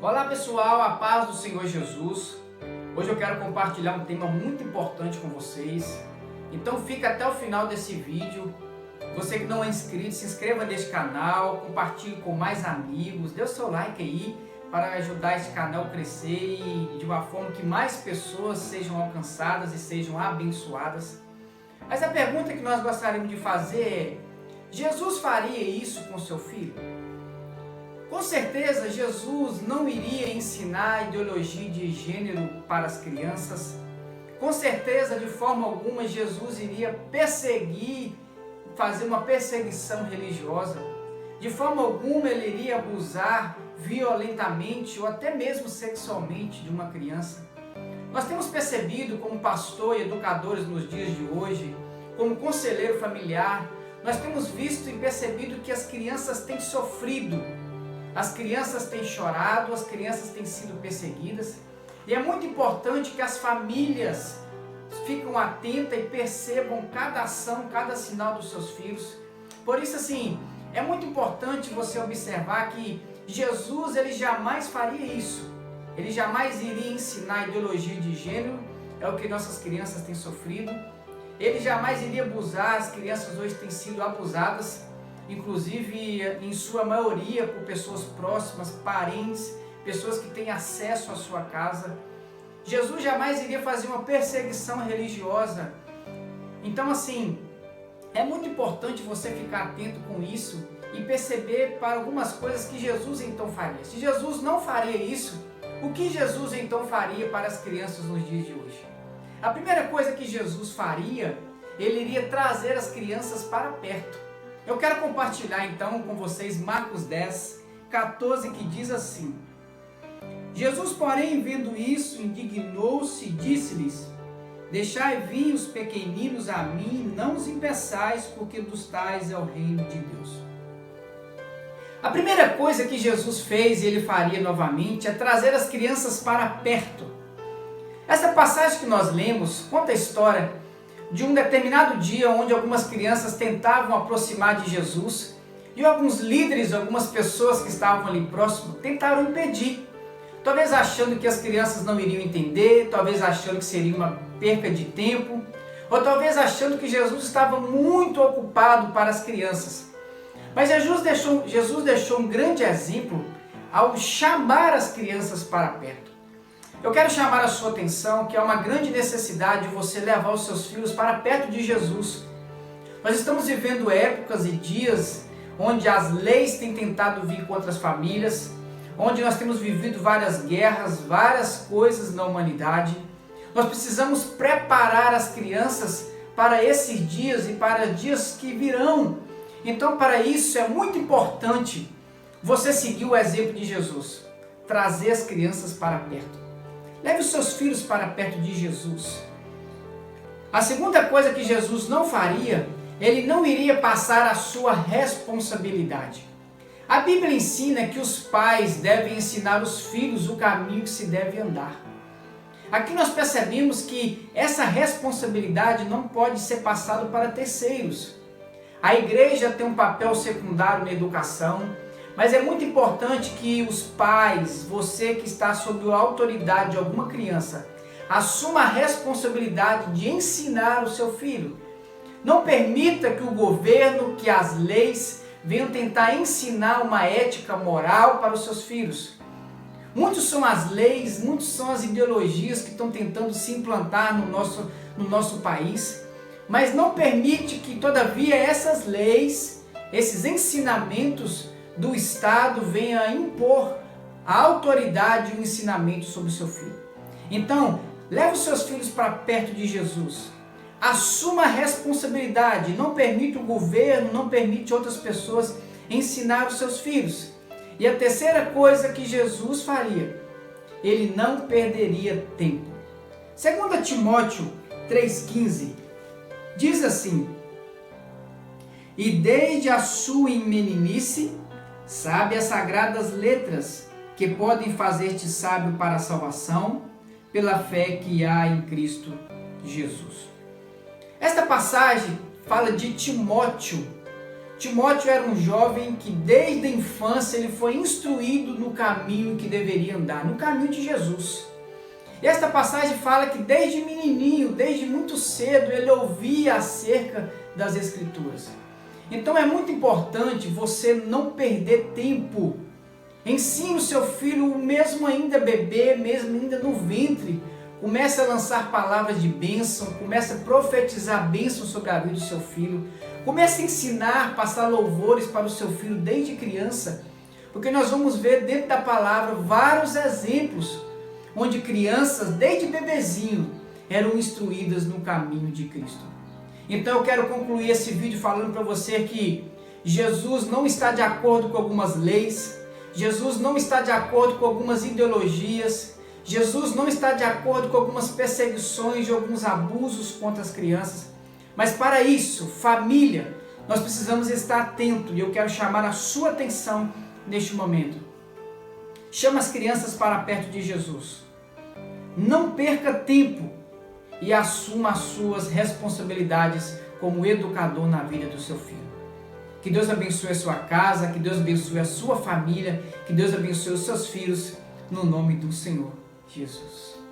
Olá pessoal, a paz do Senhor Jesus. Hoje eu quero compartilhar um tema muito importante com vocês. Então fica até o final desse vídeo. Você que não é inscrito, se inscreva neste canal, compartilhe com mais amigos, dê o seu like aí para ajudar este canal a crescer e de uma forma que mais pessoas sejam alcançadas e sejam abençoadas. Mas a pergunta que nós gostaríamos de fazer é: Jesus faria isso com seu filho? Com certeza, Jesus não iria ensinar ideologia de gênero para as crianças. Com certeza, de forma alguma, Jesus iria fazer uma perseguição religiosa. De forma alguma, ele iria abusar violentamente ou até mesmo sexualmente de uma criança. Nós temos percebido, como pastor e educadores nos dias de hoje, como conselheiro familiar, nós temos visto e percebido que as crianças têm sofrido. As crianças têm chorado, as crianças têm sido perseguidas. E é muito importante que as famílias fiquem atentas e percebam cada ação, cada sinal dos seus filhos. Por isso, assim, é muito importante você observar que Jesus, ele jamais faria isso. Ele jamais iria ensinar ideologia de gênero, é o que nossas crianças têm sofrido. Ele jamais iria abusar, as crianças hoje têm sido abusadas, inclusive em sua maioria por pessoas próximas, parentes, pessoas que têm acesso à sua casa. Jesus jamais iria fazer uma perseguição religiosa. Então, assim, é muito importante você ficar atento com isso e perceber para algumas coisas que Jesus então faria. Se Jesus não faria isso, o que Jesus então faria para as crianças nos dias de hoje? A primeira coisa que Jesus faria, ele iria trazer as crianças para perto. Eu quero compartilhar então com vocês Marcos 10, 14, que diz assim: Jesus, porém, vendo isso, indignou-se e disse-lhes: deixai vir os pequeninos a mim, não os impeçais, porque dos tais é o reino de Deus. A primeira coisa que Jesus fez e ele faria novamente é trazer as crianças para perto. Essa passagem que nós lemos conta a história de um determinado dia onde algumas crianças tentavam aproximar de Jesus e alguns líderes, algumas pessoas que estavam ali próximo tentaram impedir, talvez achando que as crianças não iriam entender, talvez achando que seria uma perca de tempo, ou talvez achando que Jesus estava muito ocupado para as crianças. Mas Jesus deixou um grande exemplo ao chamar as crianças para perto. Eu quero chamar a sua atenção que há uma grande necessidade de você levar os seus filhos para perto de Jesus. Nós estamos vivendo épocas e dias onde as leis têm tentado vir contra as famílias, onde nós temos vivido várias guerras, várias coisas na humanidade. Nós precisamos preparar as crianças para esses dias e para dias que virão. Então, para isso é muito importante você seguir o exemplo de Jesus, trazer as crianças para perto. Leve os seus filhos para perto de Jesus. A segunda coisa que Jesus não faria, ele não iria passar a sua responsabilidade. A Bíblia ensina que os pais devem ensinar os filhos o caminho que se deve andar. Aqui nós percebemos que essa responsabilidade não pode ser passada para terceiros. A igreja tem um papel secundário na educação, mas é muito importante que os pais, você que está sob a autoridade de alguma criança, assuma a responsabilidade de ensinar o seu filho. Não permita que o governo, que as leis venham tentar ensinar uma ética moral para os seus filhos. Muitos são as leis, muitos são as ideologias que estão tentando se implantar no nosso país, mas não permite que, todavia, essas leis, esses ensinamentos do Estado venha a impor a autoridade e o ensinamento sobre o seu filho. Então, leve os seus filhos para perto de Jesus. Assuma a responsabilidade. Não permite o governo, não permite outras pessoas ensinar os seus filhos. E a terceira coisa que Jesus faria, ele não perderia tempo. 2 Timóteo 3,15 diz assim: e desde a sua meninice sabe as sagradas letras, que podem fazer-te sábio para a salvação, pela fé que há em Cristo Jesus. Esta passagem fala de Timóteo. Timóteo era um jovem que desde a infância ele foi instruído no caminho que deveria andar, no caminho de Jesus. E esta passagem fala que desde menininho, desde muito cedo, ele ouvia acerca das Escrituras. Então é muito importante você não perder tempo. Ensine o seu filho, mesmo ainda bebê, mesmo ainda no ventre, comece a lançar palavras de bênção, comece a profetizar bênção sobre a vida do seu filho, comece a ensinar, passar louvores para o seu filho desde criança, porque nós vamos ver dentro da palavra vários exemplos onde crianças, desde bebezinho, eram instruídas no caminho de Cristo. Então eu quero concluir esse vídeo falando para você que Jesus não está de acordo com algumas leis, Jesus não está de acordo com algumas ideologias, Jesus não está de acordo com algumas perseguições e alguns abusos contra as crianças. Mas para isso, família, nós precisamos estar atentos e eu quero chamar a sua atenção neste momento. Chama as crianças para perto de Jesus. Não perca tempo e assuma as suas responsabilidades como educador na vida do seu filho. Que Deus abençoe a sua casa, que Deus abençoe a sua família, que Deus abençoe os seus filhos, no nome do Senhor Jesus.